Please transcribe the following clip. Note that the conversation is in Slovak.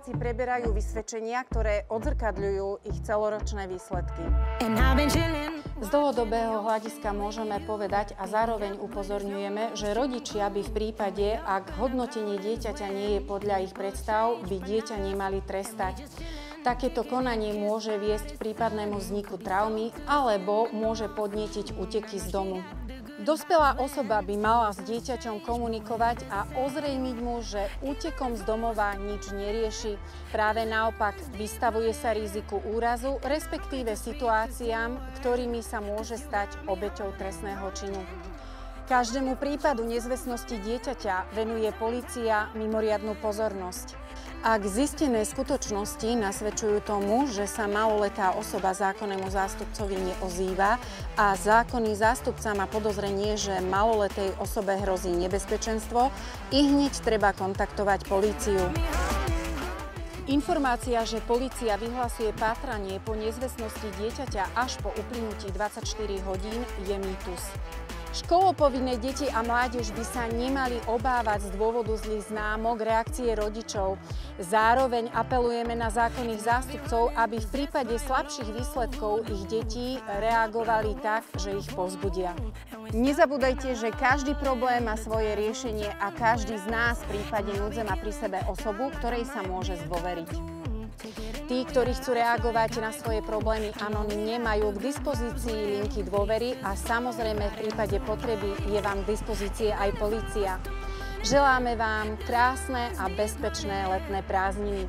Školáci preberajú vysvedčenia, ktoré odzrkadľujú ich celoročné výsledky. Z dlhodobého hľadiska môžeme povedať a zároveň upozorňujeme, že rodičia by v prípade, ak hodnotenie dieťaťa nie je podľa ich predstav, by dieťa nemali trestať. Takéto konanie môže viesť k prípadnému vzniku traumy alebo môže podnietiť úteky z domu. Dospelá osoba by mala s dieťaťom komunikovať a ozrejmiť mu, že útekom z domova nič nerieši. Práve naopak, vystavuje sa riziku úrazu, respektíve situáciám, ktorými sa môže stať obeťou trestného činu. Každému prípadu nezvestnosti dieťaťa venuje polícia mimoriadnu pozornosť. Ak zistené skutočnosti nasvedčujú tomu, že sa maloletá osoba zákonnému zástupcovi neozýva a zákonný zástupca má podozrenie, že maloletej osobe hrozí nebezpečenstvo, ihneď treba kontaktovať políciu. Informácia, že polícia vyhlasuje pátranie po nezvestnosti dieťaťa až po uplynutí 24 hodín, je mýtus. Školopovinné deti a mládež by sa nemali obávať z dôvodu zlých známok reakcie rodičov. Zároveň apelujeme na zákonných zástupcov, aby v prípade slabších výsledkov ich detí reagovali tak, že ich povzbudia. Nezabúdajte, že každý problém má svoje riešenie a každý z nás v prípade núdze má pri sebe osobu, ktorej sa môže zdôveriť. Tí, ktorí chcú reagovať na svoje problémy anonymne, majú k dispozícii linky dôvery a samozrejme v prípade potreby je vám k dispozícii aj polícia. Želáme vám krásne a bezpečné letné prázdniny.